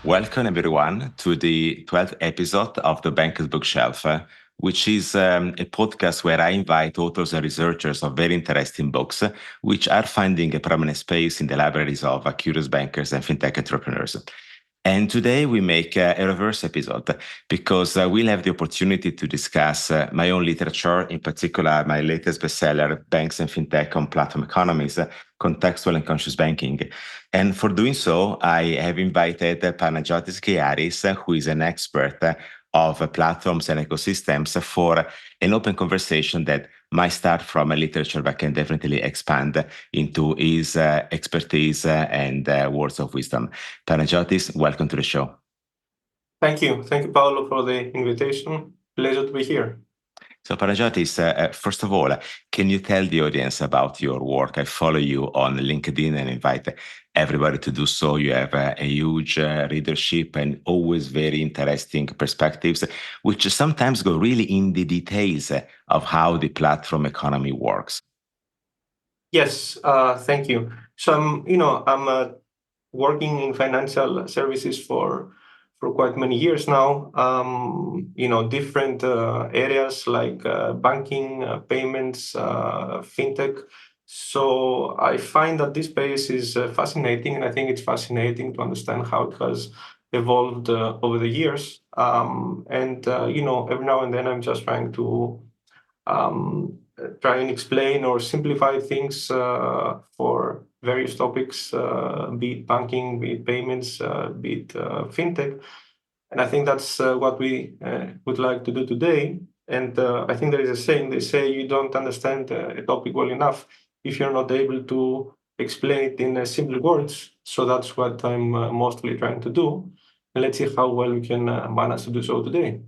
Welcome, everyone, to the 12th episode of The Banker's Bookshelf, which is a podcast where I invite authors and researchers of very interesting books, which are finding a permanent space in the libraries of curious bankers and fintech entrepreneurs. And today we make a reverse episode because we'll have the opportunity to discuss my own literature, in particular my latest bestseller, Banks and Fintech on Platform Economies, Contextual and Conscious Banking. And for doing so, I have invited Panagiotis Kriaris, who is an expert of platforms and ecosystems, for an open conversation that might start from a literature but can definitely expand into his expertise and words of wisdom. Panagiotis, welcome to the show. Thank you. Thank you, Paolo, for the invitation. Pleasure to be here. So, Panagiotis, first of all, can you tell the audience about your work? I follow you on LinkedIn and invite everybody to do so. You have a huge readership and always very interesting perspectives, which sometimes go really in the details of how the platform economy works. Yes, thank you. So I'm working in financial services for quite many years now. Different areas like banking, payments, fintech. So I find that this space is fascinating, and I think it's fascinating to understand how it has evolved over the years. Every now and then I'm just trying to try and explain or simplify things for various topics, be it banking, be it payments, be it fintech. And I think that's what we would like to do today. And I think there is a saying, they say you don't understand a topic well enough if you're not able to explain it in simple words. So that's what I'm mostly trying to do. And let's see how well we can manage to do so today.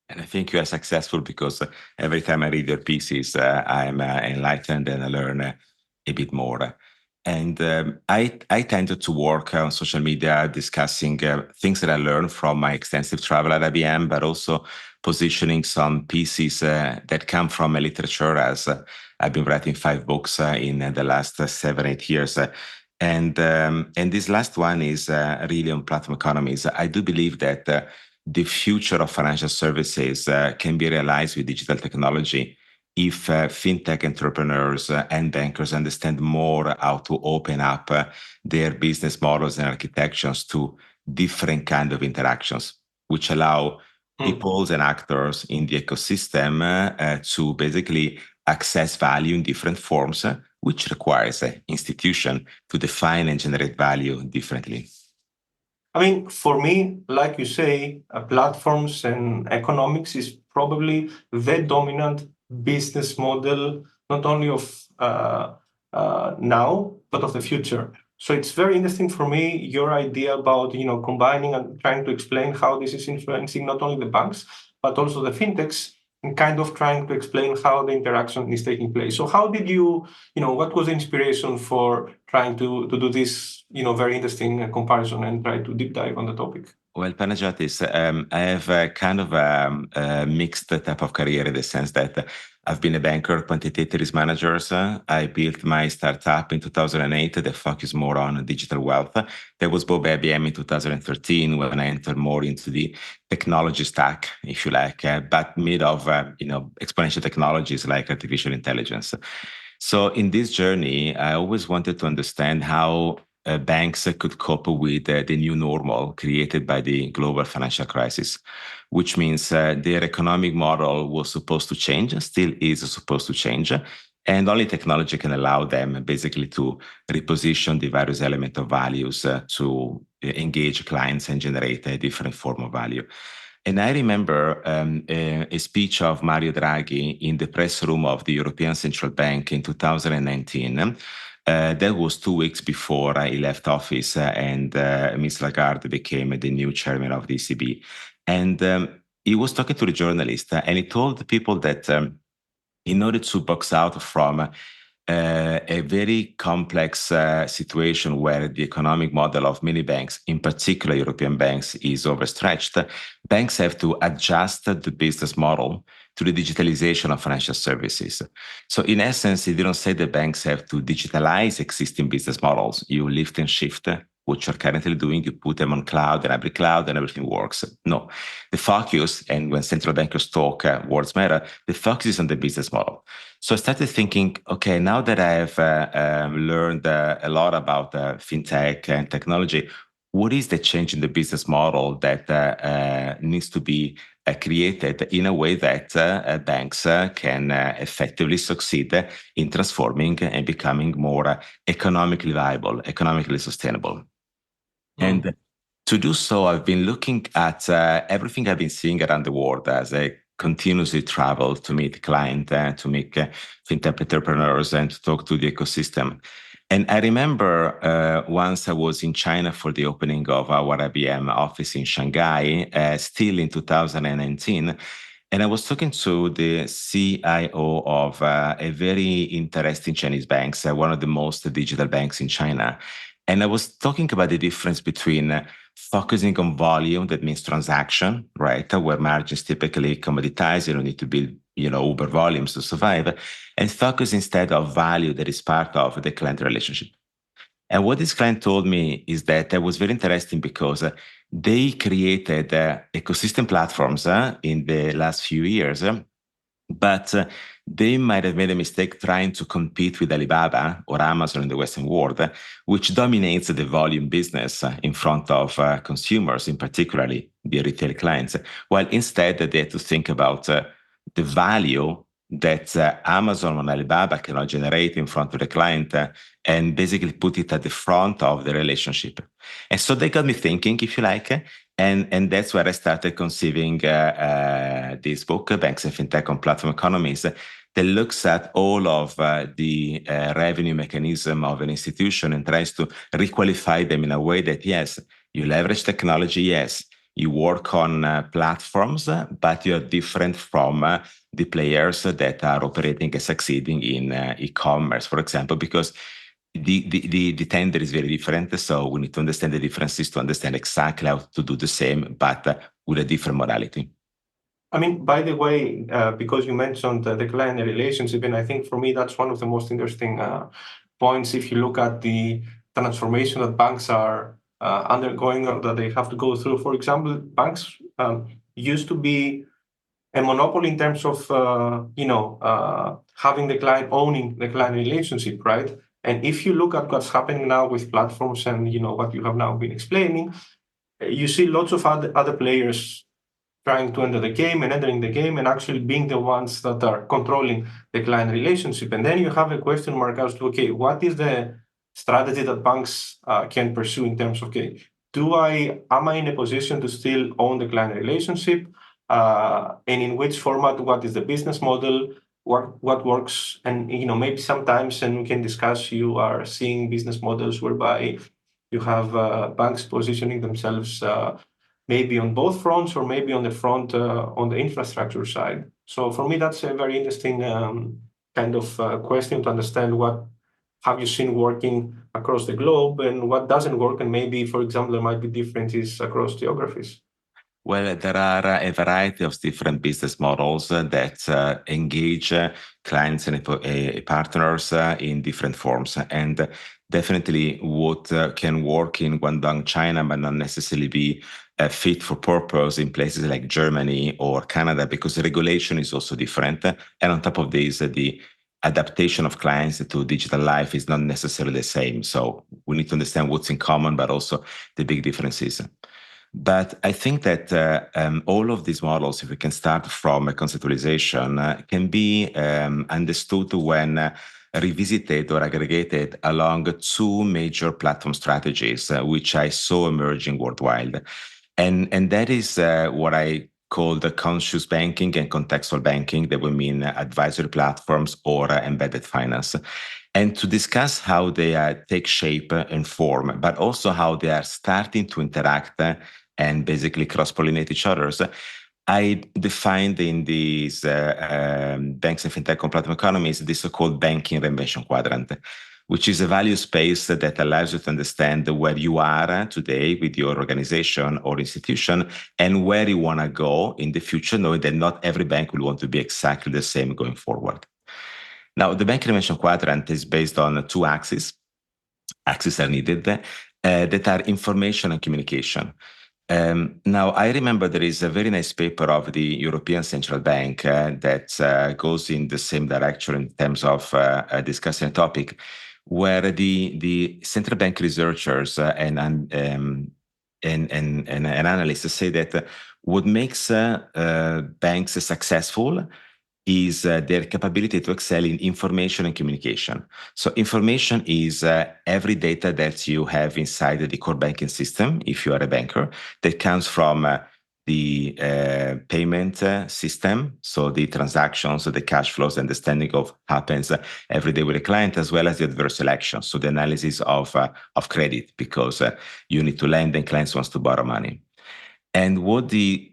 And I think you are successful because every time I read your pieces, I'm enlightened and I learn a bit more. And I tended to work on social media discussing things that I learned from my extensive travel at IBM, but also positioning some pieces that come from my literature, as I've been writing 5 books in the last 7-8 years. And this last one is really on platform economies. I do believe that the future of financial services can be realized with digital technology if fintech entrepreneurs and bankers understand more how to open up their business models and architectures to different kind of interactions, which allow people and actors in the ecosystem to basically access value in different forms, which requires an institution to define and generate value differently. I mean, for me, like you say, platforms and economics is probably the dominant business model, not only of now, but of the future. So it's very interesting for me, your idea about, combining and trying to explain how this is influencing not only the banks, but also the fintechs, and kind of trying to explain how the interaction is taking place. So how did you, what was the inspiration for trying to do this, very interesting comparison and try to deep dive on the topic? Well, Panagiotis, I have a kind of a mixed type of career in the sense that I've been a banker, quantitative risk manager. I built my startup in 2008 that focused more on digital wealth. That was bought by IBM in 2013 when I entered more into the technology stack, if you like, but mid of exponential technologies like artificial intelligence. So in this journey, I always wanted to understand how banks could cope with the new normal created by the global financial crisis, which means their economic model was supposed to change, still is supposed to change, and only technology can allow them basically to reposition the various elements of values to engage clients and generate a different form of value. And I remember a speech of Mario Draghi in the press room of the European Central Bank in 2019. That was 2 weeks before he left office and Ms. Lagarde became the new chairman of the ECB. And he was talking to the journalist and he told the people that in order to box out from a very complex situation where the economic model of many banks, in particular European banks, is overstretched, banks have to adjust the business model to the digitalization of financial services. So in essence, he didn't say the banks have to digitalize existing business models. You lift and shift what you're currently doing, you put them on cloud and hybrid cloud and everything works. No, the focus, and when central bankers talk words matter, the focus is on the business model. So I started thinking, okay, now that I have learned a lot about fintech and technology, what is the change in the business model that needs to be created in a way that banks can effectively succeed in transforming and becoming more economically viable, economically sustainable? And to do so, I've been looking at everything I've been seeing around the world as I continuously travel to meet clients, to meet fintech entrepreneurs, and to talk to the ecosystem. And I remember once I was in China for the opening of our IBM office in Shanghai, still in 2019. And I was talking to the CIO of a very interesting Chinese bank, one of the most digital banks in China. And I was talking about the difference between focusing on volume, that means transaction, right, where margins typically commoditize, you don't need to build, uber volumes to survive, and focus instead of value that is part of the client relationship. And what this client told me is that was very interesting because they created ecosystem platforms in the last few years, but they might have made a mistake trying to compete with Alibaba or Amazon in the Western world, which dominates the volume business in front of consumers, in particularly the retail clients, while instead they had to think about the value that Amazon and Alibaba cannot generate in front of the client and basically put it at the front of the relationship. And so they got me thinking, if you like, and that's where I started conceiving this book, Banks and Fintech on Platform Economies, that looks at all of the revenue mechanism of an institution and tries to requalify them in a way that, yes, you leverage technology, yes, you work on platforms, but you're different from the players that are operating and succeeding in e-commerce, for example, because the tender is very different. So we need to understand the differences to understand exactly how to do the same, but with a different modality. I mean, by the way, because you mentioned the client relationship, and I think for me, that's one of the most interesting points if you look at the transformation that banks are undergoing or that they have to go through. For example, banks used to be a monopoly in terms of, having the client, owning the client relationship, right? And if you look at what's happening now with platforms and, what you have now been explaining, you see lots of other players trying to enter the game and entering the game and actually being the ones that are controlling the client relationship. And then you have a question mark as to, okay, what is the strategy that banks can pursue in terms of, okay, am I in a position to still own the client relationship? And in which format, what is the business model? What works? And, maybe sometimes, and we can discuss, you are seeing business models whereby you have banks positioning themselves maybe on both fronts or maybe on the front on the infrastructure side. So for me, that's a very interesting kind of question to understand what have you seen working across the globe and what doesn't work, and maybe, for example, there might be differences across geographies. Well, there are a variety of different business models that engage clients and partners in different forms. And definitely what can work in Guangdong, China, but not necessarily be fit for purpose in places like Germany or Canada, because the regulation is also different. And on top of this, the adaptation of clients to digital life is not necessarily the same. So we need to understand what's in common, but also the big differences. But I think that all of these models, if we can start from a conceptualization, can be understood when revisited or aggregated along two major platform strategies, which I saw emerging worldwide. And that is what I call the conscious banking and contextual banking, that would mean advisory platforms or embedded finance. And to discuss how they take shape and form, but also how they are starting to interact and basically cross-pollinate each other. I defined in these banks and fintech on platform economies the so-called banking reinvention quadrant, which is a value space that allows you to understand where you are today with your organization or institution and where you want to go in the future, knowing that not every bank will want to be exactly the same going forward. Now, the bank reinvention quadrant is based on two axes. axes are needed, that are information and communication. Now, I remember there is a very nice paper of the European Central Bank that goes in the same direction in terms of discussing a topic, where the central bank researchers and analysts say that what makes banks successful is their capability to excel in information and communication. So information is every data that you have inside the core banking system, if you are a banker, that comes from the payment system, so the transactions, so the cash flows, understanding of happens every day with a client, as well as the adverse selection, so the analysis of credit, because you need to lend and clients wants to borrow money. And what the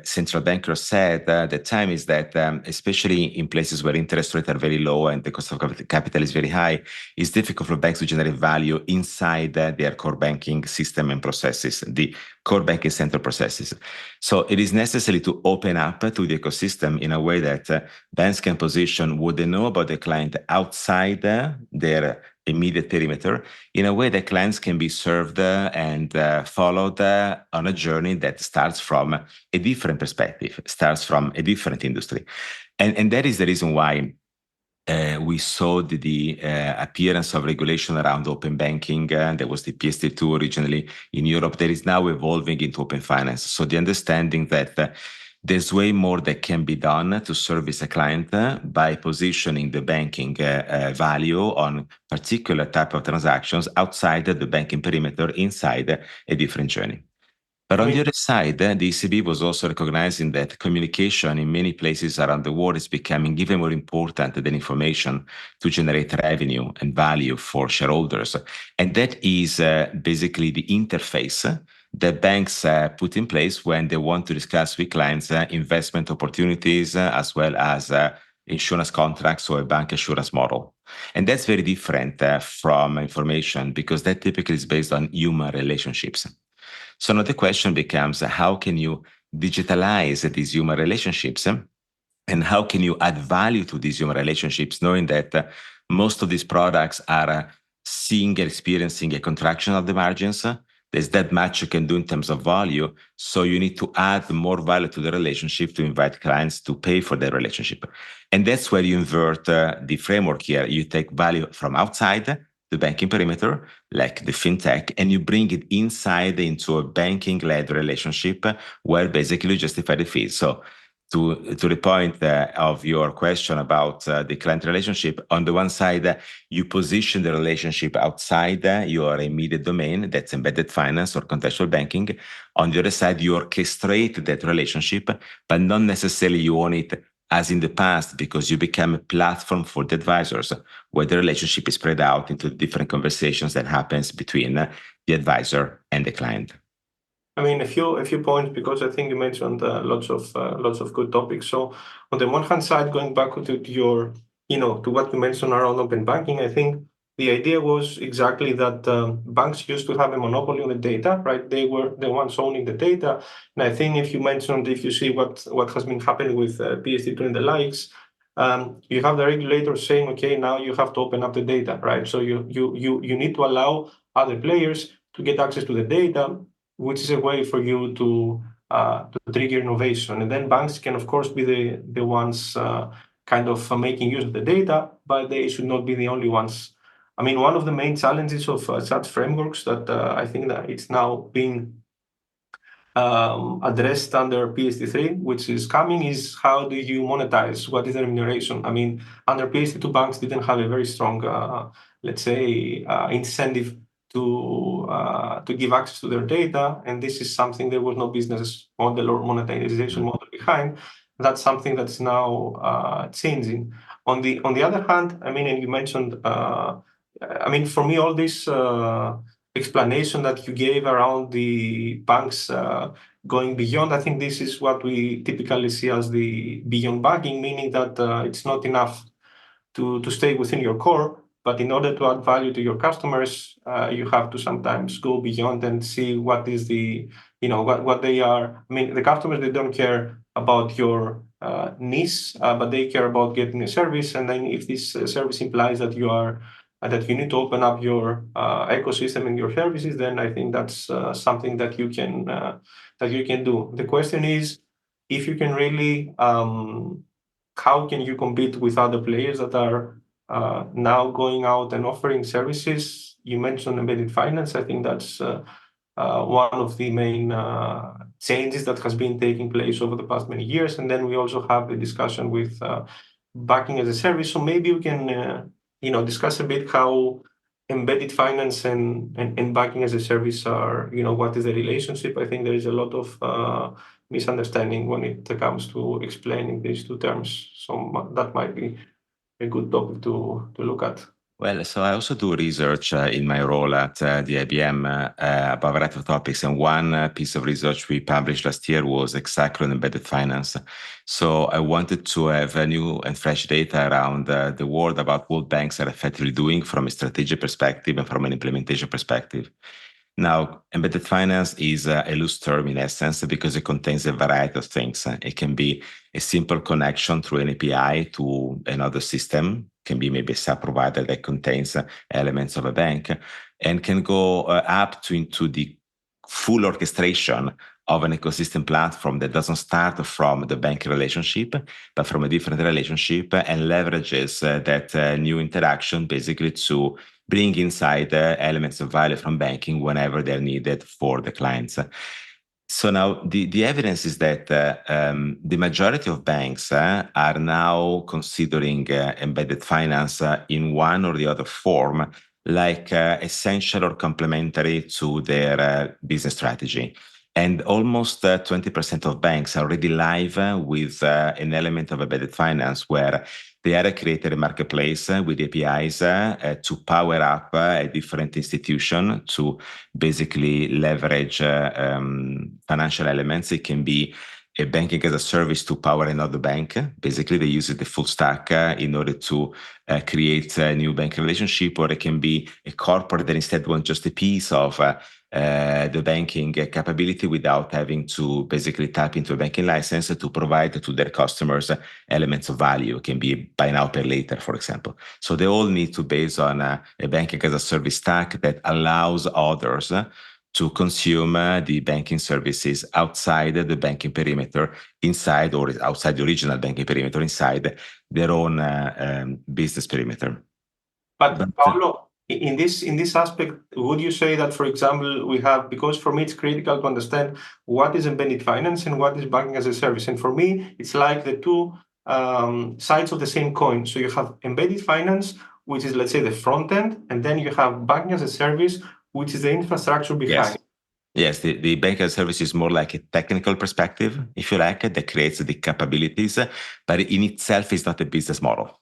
central banker said at the time is that, especially in places where interest rates are very low and the cost of capital is very high, it's difficult for banks to generate value inside their core banking system and processes, the core banking center processes. So it is necessary to open up to the ecosystem in a way that banks can position what they know about the client outside their immediate perimeter, in a way that clients can be served and followed on a journey that starts from a different perspective, starts from a different industry. And that is the reason why we saw the appearance of regulation around open banking. There was the PSD2 originally in Europe that is now evolving into open finance. So the understanding that there's way more that can be done to service a client by positioning the banking value on particular type of transactions outside the banking perimeter, inside a different journey. But on the other side, the ECB was also recognizing that communication in many places around the world is becoming even more important than information to generate revenue and value for shareholders. And that is basically the interface that banks put in place when they want to discuss with clients investment opportunities, as well as insurance contracts or a bank assurance model. And that's very different from information, because that typically is based on human relationships. So now the question becomes, how can you digitalize these human relationships? And how can you add value to these human relationships, knowing that most of these products are seeing and experiencing a contraction of the margins? There's that much you can do in terms of value. So you need to add more value to the relationship to invite clients to pay for their relationship. And that's where you invert the framework here. You take value from outside the banking perimeter, like the fintech, and you bring it inside into a banking-led relationship where basically you justify the fees. So to the point of your question about the client relationship, on the one side, you position the relationship outside your immediate domain, that's embedded finance or contextual banking. On the other side, you orchestrate that relationship, but not necessarily you own it as in the past, because you become a platform for the advisors, where the relationship is spread out into different conversations that happens between the advisor and the client. I mean, a few points, because I think you mentioned lots of good topics. So on the one hand side, going back to your, to what you mentioned around open banking, I think the idea was exactly that banks used to have a monopoly on the data, right? They were the ones owning the data. And I think if you see what has been happening with PSD2 and the likes, you have the regulator saying, okay, now you have to open up the data, right? So you need to allow other players to get access to the data, which is a way for you to trigger innovation. And then banks can, of course, be the ones kind of making use of the data, but they should not be the only ones. I mean, one of the main challenges of such frameworks that I think that it's now being addressed under PSD3, which is coming, is how do you monetize? What is the remuneration? I mean, under PSD2, banks didn't have a very strong, let's say, incentive to give access to their data, and this is something there was no business model or monetization model behind. That's something that's now changing. On the other hand, I mean, and you mentioned, I mean, for me, all this explanation that you gave around the banks going beyond, I think this is what we typically see as the beyond banking, meaning that it's not enough to stay within your core, but in order to add value to your customers, you have to sometimes go beyond and see what is the, what they are. I mean, the customers, they don't care about your needs, but they care about getting a service. And then if this service implies that you are that you need to open up your ecosystem and your services, then I think that's something that you can do. The question is, if you can really, how can you compete with other players that are now going out and offering services? You mentioned embedded finance. I think that's one of the main changes that has been taking place over the past many years. And then we also have the discussion with banking as a service. So maybe we can discuss a bit how embedded finance and banking as a service are, what is the relationship. I think there is a lot of misunderstanding when it comes to explaining these two terms. So that might be a good topic to look at. Well, so I also do research in my role at the IBM about a variety of topics. And one piece of research we published last year was exactly on embedded finance. So I wanted to have new and fresh data around the world about what banks are effectively doing from a strategic perspective and from an implementation perspective. Now, embedded finance is a loose term in essence because it contains a variety of things. It can be a simple connection through an API to another system, can be maybe a sub-provider that contains elements of a bank, and can go up to into the full orchestration of an ecosystem platform that doesn't start from the bank relationship, but from a different relationship and leverages that new interaction basically to bring inside elements of value from banking whenever they're needed for the clients. So now the evidence is that the majority of banks are now considering embedded finance in one or the other form, like essential or complementary to their business strategy. And almost 20% of banks are already live with an element of embedded finance where they either created a marketplace with APIs to power up a different institution to basically leverage financial elements. It can be a banking as a service to power another bank. Basically, they use it the full stack in order to create a new bank relationship, or it can be a corporate that instead wants just a piece of the banking capability without having to basically tap into a banking license to provide to their customers elements of value. It can be buy now, pay later, for example. So they all need to base on a banking as a service stack that allows others to consume the banking services outside the banking perimeter, inside or outside the original banking perimeter, inside their own business perimeter. But Paolo, in this aspect, would you say that, for example, we have, because for me it's critical to understand what is embedded finance and what is banking as a service, and for me it's like the two sides of the same coin. So you have embedded finance, which is, let's say, the front end, and then you have banking as a service, which is the infrastructure behind. Yes, the bank as a service is more like a technical perspective, if you like, that creates the capabilities, but in itself is not a business model.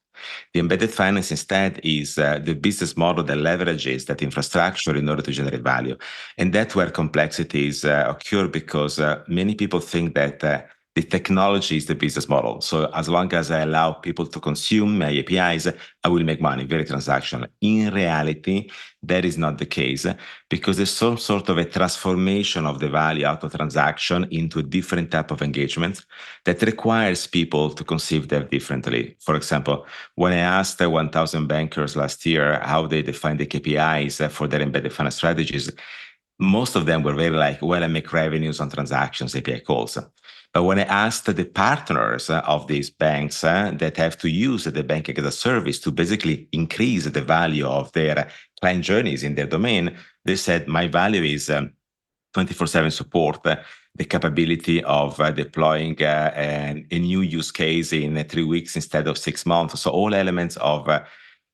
The embedded finance instead is the business model that leverages that infrastructure in order to generate value. And that's where complexities occur because many people think that the technology is the business model. So as long as I allow people to consume my APIs, I will make money, very transactional. In reality, that is not the case because there's some sort of a transformation of the value out of transaction into a different type of engagement that requires people to conceive them differently. For example, when I asked 1,000 bankers last year how they define the KPIs for their embedded finance strategies, most of them were very like, well, I make revenues on transactions, API calls. But when I asked the partners of these banks that have to use the banking as a service to basically increase the value of their client journeys in their domain, they said, my value is 24/7 support, the capability of deploying a new use case in 3 weeks instead of 6 months. So all elements of,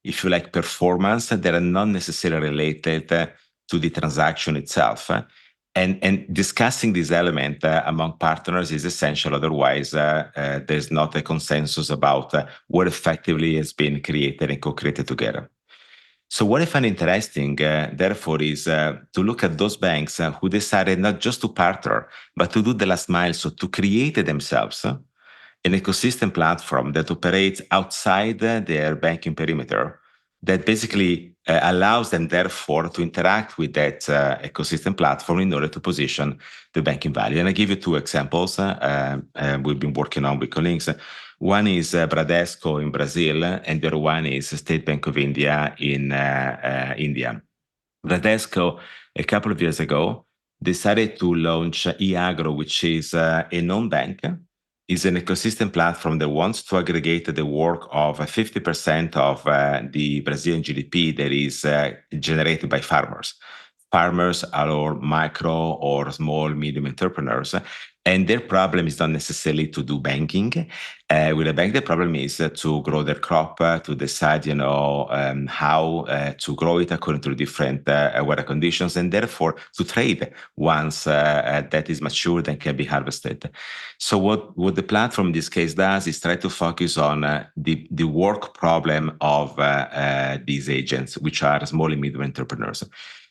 if you like, performance that are not necessarily related to the transaction itself. And discussing this element among partners is essential. Otherwise, there's not a consensus about what effectively has been created and co-created together. So what I find interesting, therefore, is to look at those banks who decided not just to partner, but to do the last mile, so to create themselves an ecosystem platform that operates outside their banking perimeter, that basically allows them, therefore, to interact with that ecosystem platform in order to position the banking value. And I give you two examples we've been working on with colleagues. One is Bradesco in Brazil, and the other one is State Bank of India in India. Bradesco, a couple of years ago, decided to launch eAgro, which is a non-bank, is an ecosystem platform that wants to aggregate the work of 50% of the Brazilian GDP that is generated by farmers. Farmers are micro or small, medium entrepreneurs, and their problem is not necessarily to do banking. With a bank, the problem is to grow their crop, to decide, how to grow it according to different weather conditions, and therefore to trade once that is matured and can be harvested. So what the platform in this case does is try to focus on the work problem of these agents, which are small and medium entrepreneurs.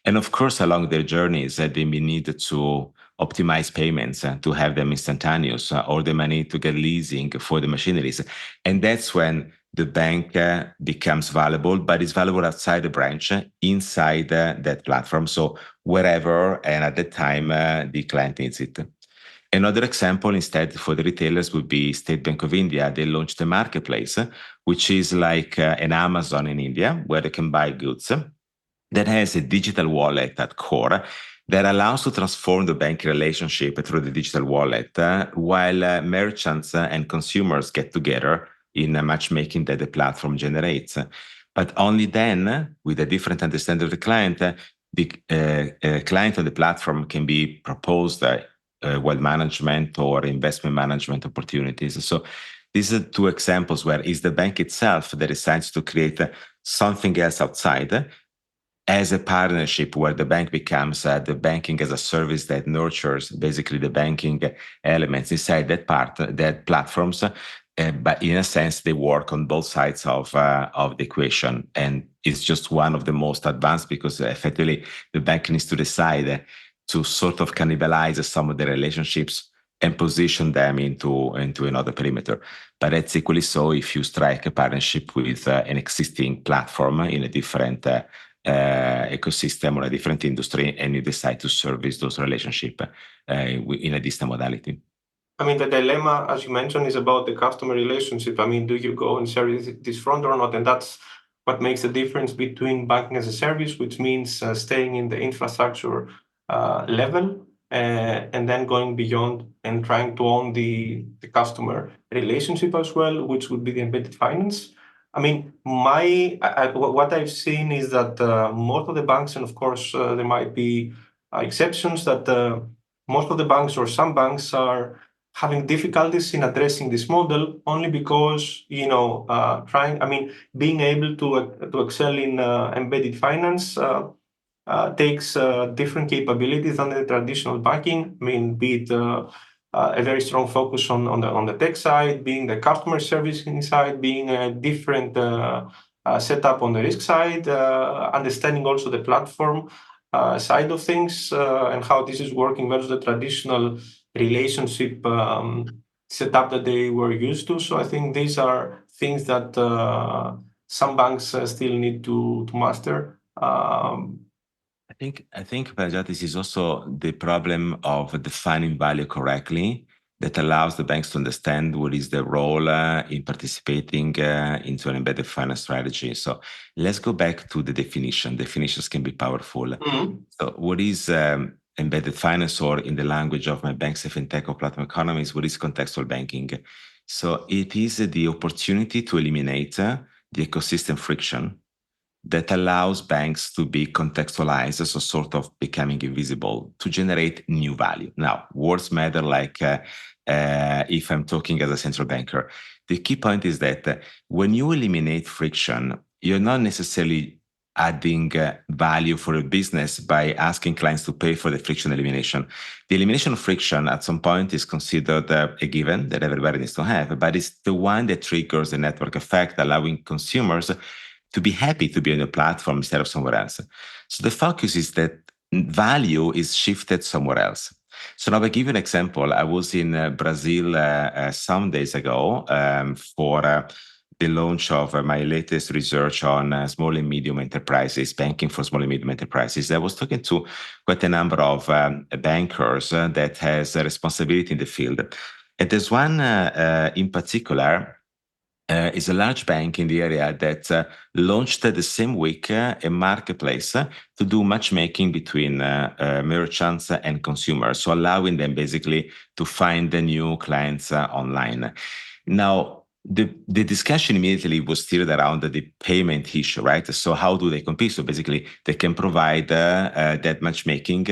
And of course, along their journeys, they may need to optimize payments to have them instantaneous, or they may need to get leasing for the machineries. And that's when the bank becomes valuable, but it's valuable outside the branch, inside that platform. So wherever and at the time the client needs it. Another example instead for the retailers would be State Bank of India. They launched a marketplace, which is like an Amazon in India, where they can buy goods, that has a digital wallet at core that allows to transform the banking relationship through the digital wallet, while merchants and consumers get together in matchmaking that the platform generates. But only then, with a different understanding of the client on the platform can be proposed wealth management or investment management opportunities. So these are two examples where it's the bank itself that decides to create something else outside, as a partnership where the bank becomes the banking as a service that nurtures basically the banking elements inside that platforms. But in a sense, they work on both sides of the equation. And it's just one of the most advanced, because effectively the bank needs to decide to sort of cannibalize some of the relationships and position them into another perimeter. But it's equally so if you strike a partnership with an existing platform in a different ecosystem or a different industry, and you decide to service those relationships in a distant modality. I mean, the dilemma, as you mentioned, is about the customer relationship. I mean, do you go and service this front or not? And that's what makes the difference between banking as a service, which means staying in the infrastructure level, and then going beyond and trying to own the customer relationship as well, which would be the embedded finance. I mean, what I've seen is that most of the banks, and of course there might be exceptions, that most of the banks or some banks are having difficulties in addressing this model, only because being able to excel in embedded finance takes different capabilities than the traditional banking. I mean, be it a very strong focus on the tech side, being the customer servicing side, being a different setup on the risk side, understanding also the platform side of things, and how this is working versus the traditional relationship setup that they were used to. So I think these are things that some banks still need to master. I think Panagiotis is also the problem of defining value correctly, that allows the banks to understand what is their role in participating into an embedded finance strategy. So let's go back to the definition. Definitions can be powerful. Mm-hmm. So what is embedded finance, or in the language of my banks, Fintech or platform economies, what is contextual banking? So it is the opportunity to eliminate the ecosystem friction that allows banks to be contextualized, so sort of becoming invisible, to generate new value. Now, words matter, like if I'm talking as a central banker. The key point is that when you eliminate friction, you're not necessarily adding value for a business by asking clients to pay for the friction elimination. The elimination of friction at some point is considered a given that everybody needs to have, but it's the one that triggers the network effect, allowing consumers to be happy to be on a platform instead of somewhere else. So the focus is that value is shifted somewhere else. So now I give you an example. I was in Brazil some days ago for the launch of my latest research on small and medium enterprises, banking for small and medium enterprises. I was talking to quite a number of bankers that has a responsibility in the field. And there's one in particular is a large bank in the area that launched the same week a marketplace to do matchmaking between merchants and consumers, so allowing them basically to find the new clients online. Now, the discussion immediately was steered around the payment issue, right? So how do they compete? So basically, they can provide that matchmaking,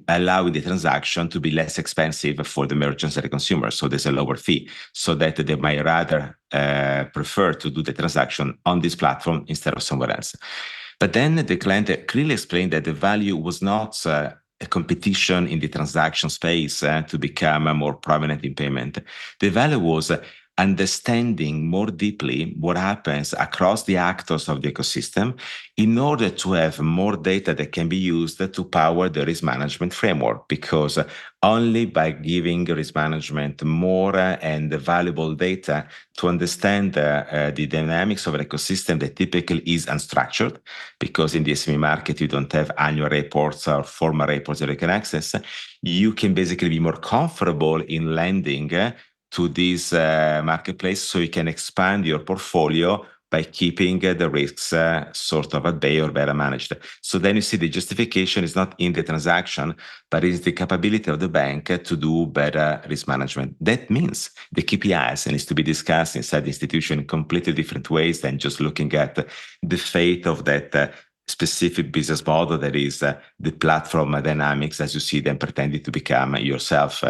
allowing the transaction to be less expensive for the merchants and the consumers. So there's a lower fee, so that they might rather prefer to do the transaction on this platform instead of somewhere else. But then the client clearly explained that the value was not a competition in the transaction space to become more prominent in payment. The value was understanding more deeply what happens across the actors of the ecosystem in order to have more data that can be used to power the risk management framework, because only by giving risk management more and valuable data to understand the dynamics of an ecosystem that typically is unstructured, because in the SME market you don't have annual reports or formal reports that you can access, you can basically be more comfortable in lending to this marketplace, so you can expand your portfolio by keeping the risks sort of at bay or better managed. So then you see the justification is not in the transaction, but is the capability of the bank to do better risk management. That means the KPIs needs to be discussed inside the institution in completely different ways than just looking at the fate of that specific business model that is the platform dynamics as you see them pretending to become yourself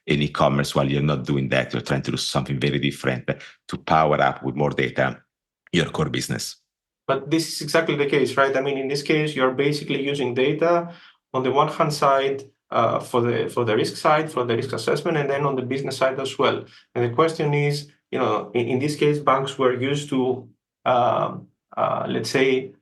in e-commerce, while you're not doing that. You're trying to do something very different to power up with more data your core business. But this is exactly the case, right? I mean, in this case, you're basically using data on the one hand side for the risk side, for the risk assessment, and then on the business side as well. And the question is, in this case, banks were used to, let's say,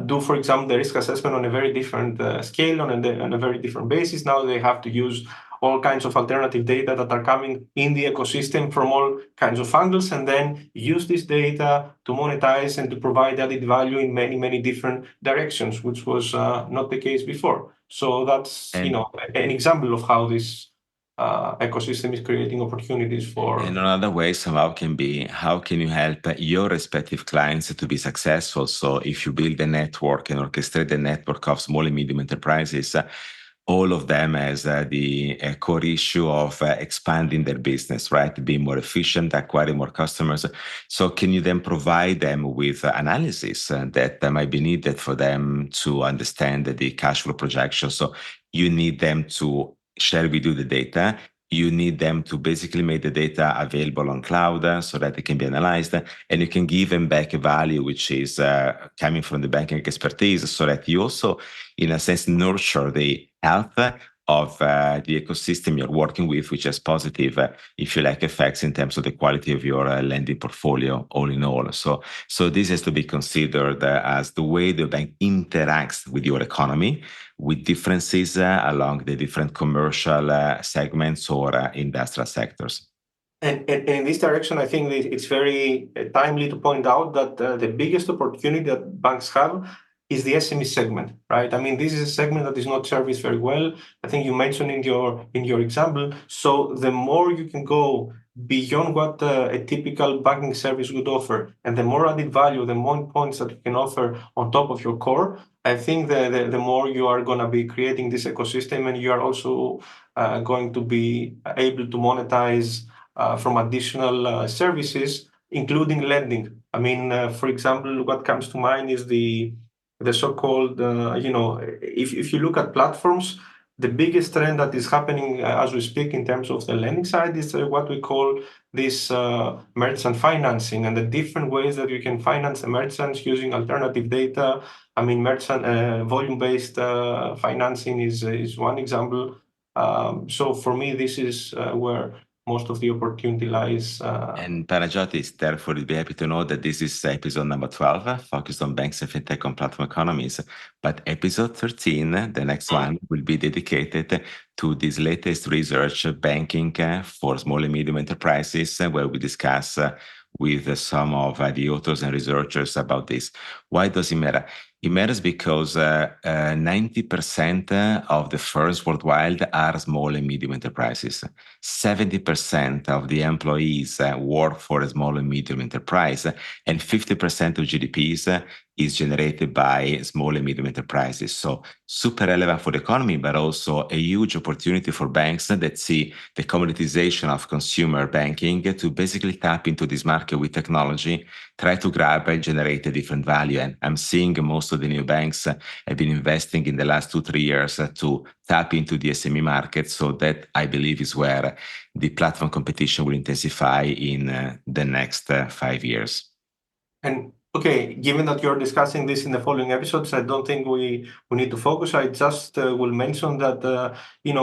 do, for example, the risk assessment on a very different scale, on a very different basis. Now they have to use all kinds of alternative data that are coming in the ecosystem from all kinds of angles, and then use this data to monetize and to provide added value in many, many different directions, which was not the case before. So that's an example of how this ecosystem is creating opportunities for. And another way somehow can be, how can you help your respective clients to be successful? So if you build a network and orchestrate the network of small and medium enterprises, all of them has the core issue of expanding their business, right? Being more efficient, acquiring more customers. So can you then provide them with analysis that might be needed for them to understand the cash flow projection? So you need them to share with you the data. You need them to basically make the data available on cloud so that it can be analyzed, and you can give them back a value which is coming from the banking expertise, so that you also, in a sense, nurture the health of the ecosystem you're working with, which has positive, if you like, effects in terms of the quality of your lending portfolio, all in all. So this has to be considered as the way the bank interacts with your economy, with differences along the different commercial segments or industrial sectors. And in this direction, I think it's very timely to point out that the biggest opportunity that banks have is the SME segment, right? I mean, this is a segment that is not serviced very well. I think you mentioned in your example. So the more you can go beyond what a typical banking service would offer, and the more added value, the more points that you can offer on top of your core, I think the more you are going to be creating this ecosystem, and you are also going to be able to monetize from additional services, including lending. I mean, for example, what comes to mind is the so-called, if you look at platforms, the biggest trend that is happening as we speak in terms of the lending side is what we call this merchant financing, and the different ways that you can finance the merchants using alternative data. I mean, merchant volume-based financing is one example. So for me, this is where most of the opportunity lies. And Panagiotis, therefore, you'll be happy to know that this is episode number 12, focused on banks and fintech on platform economies. But episode 13, the next one, will be dedicated to this latest research, banking for small and medium enterprises, where we discuss with some of the authors and researchers about this. Why does it matter? It matters because 90% of the firms worldwide are small and medium enterprises. 70% of the employees work for a small and medium enterprise, and 50% of GDPs is generated by small and medium enterprises. So super relevant for the economy, but also a huge opportunity for banks that see the commoditization of consumer banking to basically tap into this market with technology, try to grab and generate a different value. And I'm seeing most of the new banks have been investing in the last 2-3 years to tap into the SME market. So that I believe is where the platform competition will intensify in the next 5 years. And okay, given that you're discussing this in the following episodes, I don't think we need to focus. I just will mention that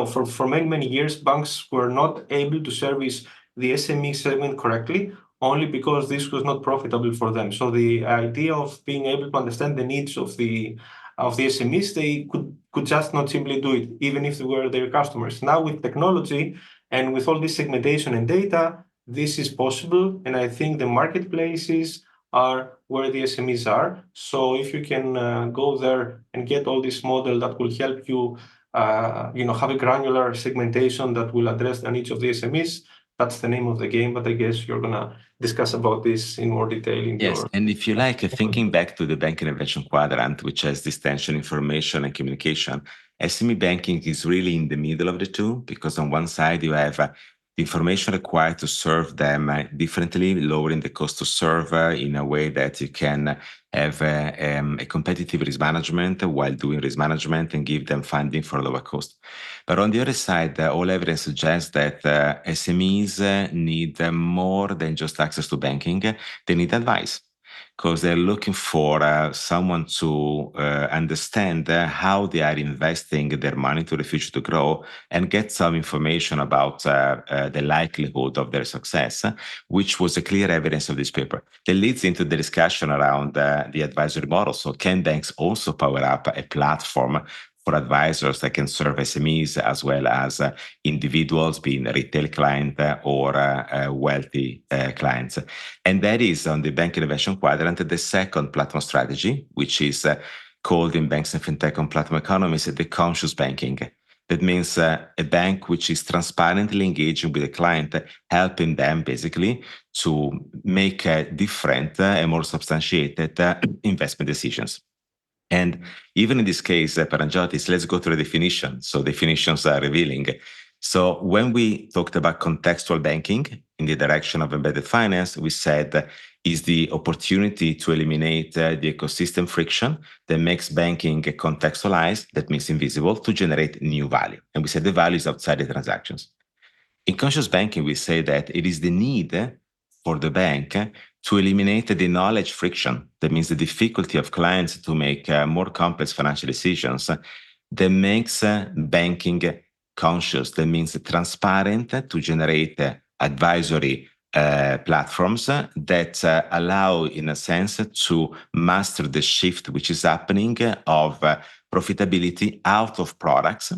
for many years, banks were not able to service the SME segment correctly, only because this was not profitable for them. So the idea of being able to understand the needs of the SMEs, they could just not simply do it, even if they were their customers. Now with technology and with all this segmentation and data, this is possible, and I think the marketplaces are where the SMEs are. So if you can go there and get all this model that will help you, have a granular segmentation that will address the needs of the SMEs, that's the name of the game. But I guess you're gonna discuss about this in more detail in Yes, and if you like, thinking back to the banking innovation quadrant, which has this tension, information and communication, SME banking is really in the middle of the two, because on one side you have the information required to serve them differently, lowering the cost to serve in a way that you can have a competitive risk management while doing risk management and give them funding for lower cost. But on the other side, all evidence suggests that SMEs need more than just access to banking. They need advice, because they're looking for someone to understand how they are investing their money to the future to grow and get some information about the likelihood of their success, which was a clear evidence of this paper. That leads into the discussion around the advisory model. So can banks also power up a platform for advisors that can serve SMEs as well as individuals, being retail client or wealthy clients? And that is on the bank innovation quadrant, the second platform strategy, which is called in banks and fintech on platform economies, the conscious banking. That means a bank which is transparently engaging with the client, helping them basically to make different and more substantiated investment decisions. And even in this case, Panagiotis, let's go through the definition. So definitions are revealing. So when we talked about contextual banking in the direction of embedded finance, we said is the opportunity to eliminate the ecosystem friction that makes banking contextualized, that means invisible, to generate new value. And we said the value is outside the transactions. In conscious banking, we say that it is the need for the bank to eliminate the knowledge friction, that means the difficulty of clients to make more complex financial decisions, that makes banking conscious, that means transparent, to generate advisory platforms that allow, in a sense, to master the shift which is happening of profitability out of products.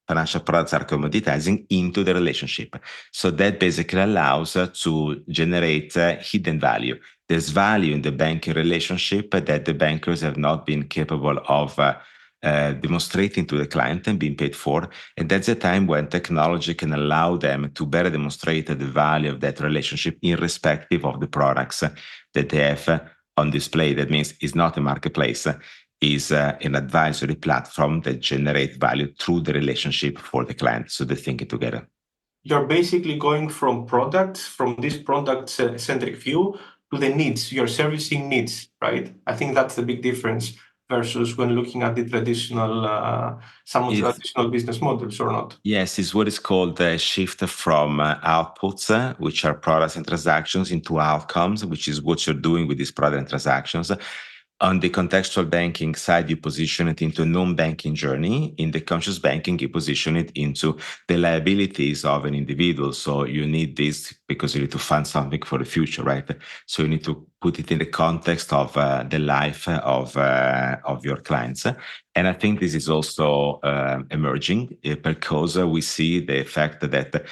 Financial products are commoditizing into the relationship. So that basically allows to generate hidden value. There's value in the banking relationship that the bankers have not been capable of demonstrating to the client and being paid for. And that's a time when technology can allow them to better demonstrate the value of that relationship irrespective of the products that they have on display. That means it's not a marketplace, is an advisory platform that generates value through the relationship for the client. So they're thinking together. You're basically going from products, from this product-centric view, to the needs. You're servicing needs, right? I think that's the big difference versus when looking at the traditional, traditional business models, or not? Yes, it's what is called a shift from outputs, which are products and transactions, into outcomes, which is what you're doing with these product and transactions. On the contextual banking side, you position it into a non-banking journey. In the conscious banking, you position it into the liabilities of an individual. So you need this because you need to fund something for the future, right? So you need to put it in the context of the life of your clients. And I think this is also emerging because we see the fact that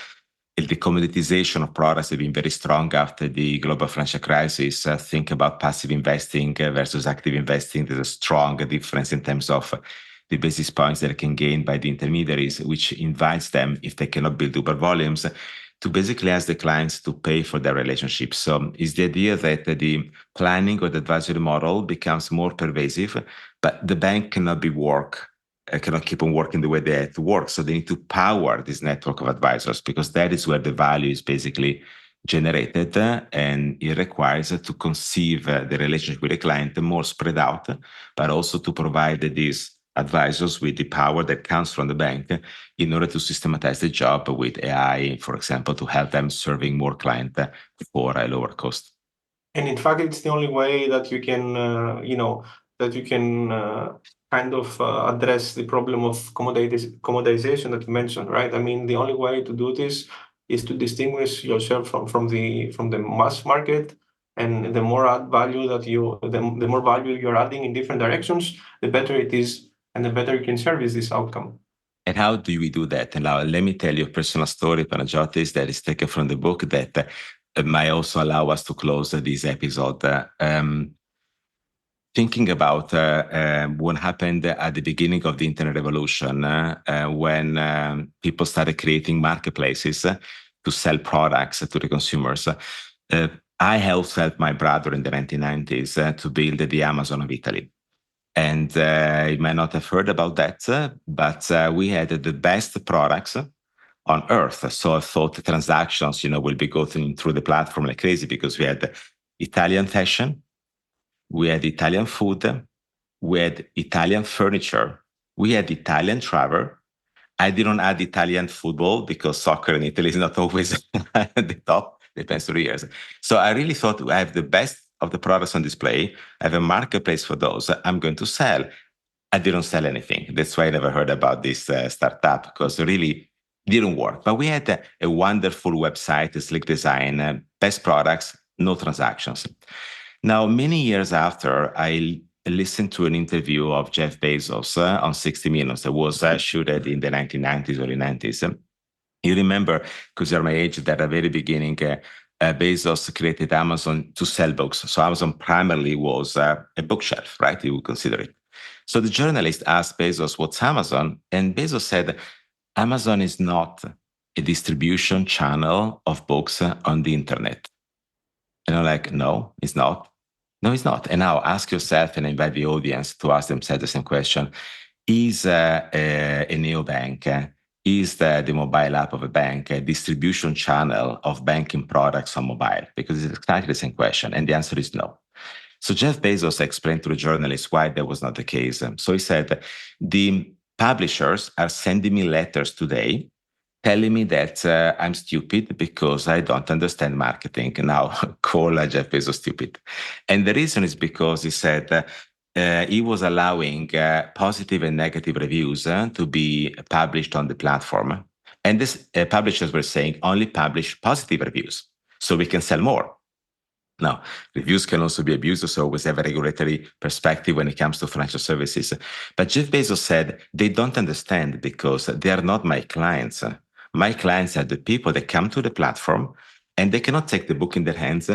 the commoditization of products has been very strong after the global financial crisis. Think about passive investing versus active investing. There's a strong difference in terms of the basis points that can gain by the intermediaries, which invites them, if they cannot build uber volumes, to basically ask the clients to pay for their relationship. So it's the idea that the planning or the advisory model becomes more pervasive, but the bank cannot keep on working the way they have to work. So they need to power this network of advisors, because that is where the value is basically generated, and it requires to conceive the relationship with the client more spread out, but also to provide these advisors with the power that comes from the bank in order to systematize the job with AI, for example, to help them serving more clients for a lower cost. And in fact, it's the only way that you can, kind of address the problem of commoditization that you mentioned, right? I mean, the only way to do this is to distinguish yourself from the mass market, and the more value the more value you're adding in different directions, the better it is, and the better you can service this outcome. And how do we do that? And now let me tell you a personal story, Panagiotis, that is taken from the book that might also allow us to close this episode. Thinking about what happened at the beginning of the internet revolution, when people started creating marketplaces to sell products to the consumers. I helped my brother in the 1990s to build the Amazon of Italy. And you might not have heard about that, but we had the best products on earth. So I thought the transactions, will be going through the platform like crazy, because we had Italian fashion, we had Italian food, we had Italian furniture, we had Italian travel. I didn't add Italian football because soccer in Italy is not always at the top, depends on the years. So I really thought I have the best of the products on display. I have a marketplace for those. I'm going to sell. I didn't sell anything. That's why I never heard about this startup, because it really didn't work. But we had a wonderful website, a slick design, best products, no transactions. Now, many years after, I listened to an interview of Jeff Bezos on 60 Minutes that was shooted in the 1990s, early 90s. You remember, because you're my age, that at the very beginning, Bezos created Amazon to sell books. So Amazon primarily was a bookshelf, right? You would consider it. So the journalist asked Bezos, what's Amazon? And Bezos said, Amazon is not a distribution channel of books on the internet. And I'm like, no, it's not. No, it's not. And now ask yourself, and invite the audience to ask themselves the same question. Is a neobank, is the mobile app of a bank a distribution channel of banking products on mobile? Because it's exactly the same question. And the answer is no. So Jeff Bezos explained to the journalists why that was not the case. So he said, the publishers are sending me letters today telling me that I'm stupid because I don't understand marketing. Now, call Jeff Bezos stupid. And the reason is because he said he was allowing positive and negative reviews to be published on the platform. And these publishers were saying only publish positive reviews so we can sell more. Now, reviews can also be abused, so always have a regulatory perspective when it comes to financial services. But Jeff Bezos said they don't understand because they are not my clients. My clients are the people that come to the platform and they cannot take the book in their hands.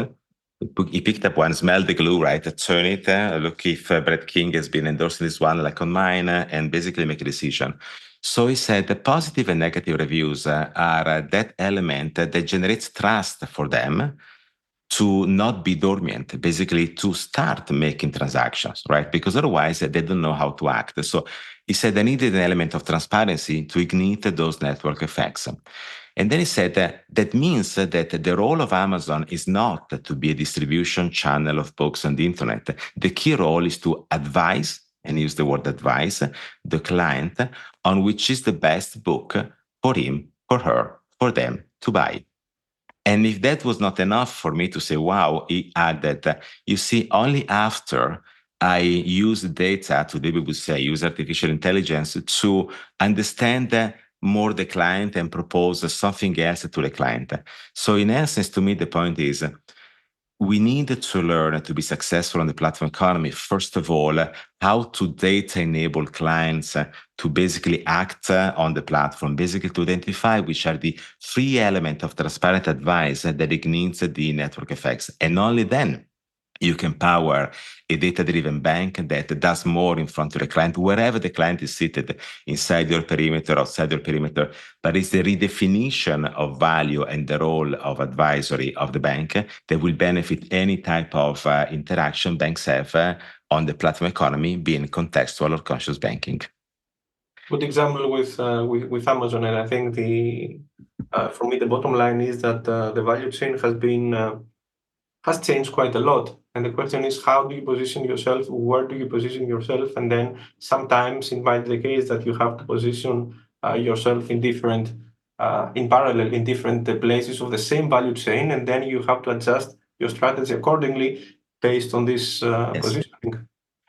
He picked up one, smell the glue, right? Turn it, look if Brett King has been endorsing this one, like on mine, and basically make a decision. So he said the positive and negative reviews are that element that generates trust for them to not be dormant, basically to start making transactions, right? Because otherwise they don't know how to act. So he said they needed an element of transparency to ignite those network effects. And then he said that means that the role of Amazon is not to be a distribution channel of books on the internet. The key role is to advise, and use the word advise, the client on which is the best book for him, for her, for them to buy. And if that was not enough for me to say, wow, he added, you see, only after I use data, today we would say use artificial intelligence to understand more the client and propose something else to the client. So in essence, to me, the point is we needed to learn to be successful on the platform economy, first of all, how to data enable clients to basically act on the platform, basically to identify which are the three elements of transparent advice that ignite the network effects. And only then you can power a data-driven bank that does more in front of the client, wherever the client is seated, inside your perimeter, outside your perimeter. But it's the redefinition of value and the role of advisory of the bank that will benefit any type of interaction banks have on the platform economy, being contextual or conscious banking. Good example with Amazon, and I think for me the bottom line is that the value chain has changed quite a lot. And the question is, how do you position yourself? Where do you position yourself? And then sometimes it might be the case that you have to position yourself in parallel in different places of the same value chain, and then you have to adjust your strategy accordingly based on this positioning.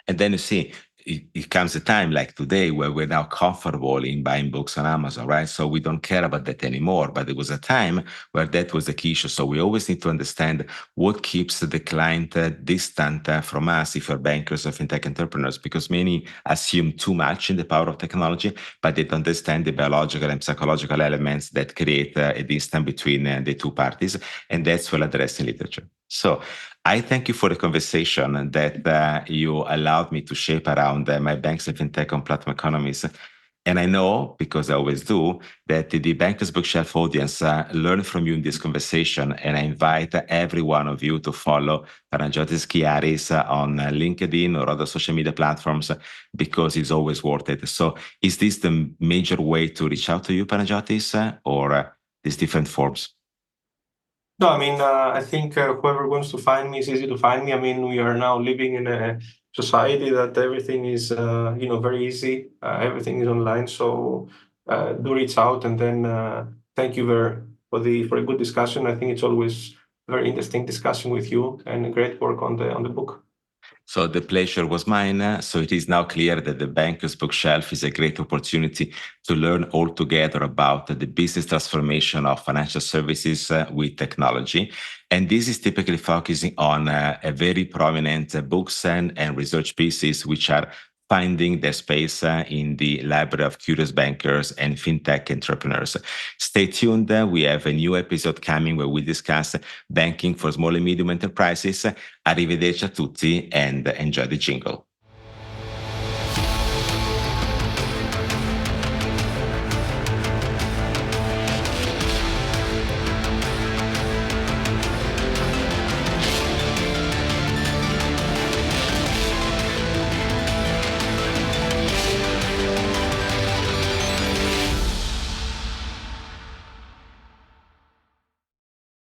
And then you see, it comes a time like today where we're now comfortable in buying books on Amazon, right? So we don't care about that anymore. But there was a time where that was the key issue. So we always need to understand what keeps the client distant from us if we're bankers or fintech entrepreneurs, because many assume too much in the power of technology, but they don't understand the biological and psychological elements that create a distance between the two parties. And that's well addressed in literature. So I thank you for the conversation that you allowed me to shape around my banks and fintech on platform economies. And I know, because I always do, that the Bankers Bookshelf audience learn from you in this conversation. And I invite every one of you to follow Panagiotis Kriaris on LinkedIn or other social media platforms, because it's always worth it. So is this the major way to reach out to you, Panagiotis, or these different forms? No, I mean, I think whoever wants to find me is easy to find me. I mean, we are now living in a society that everything is, very easy. Everything is online. So do reach out, and then thank you for a good discussion. I think it's always very interesting discussion with you, and great work on the book. So the pleasure was mine. So it is now clear that the Banker's Bookshelf is a great opportunity to learn all together about the business transformation of financial services with technology. And this is typically focusing on a very prominent books and research pieces, which are finding their space in the library of curious bankers and fintech entrepreneurs. Stay tuned. We have a new episode coming where we discuss banking for small and medium enterprises. Arrivederci a tutti and enjoy the jingle.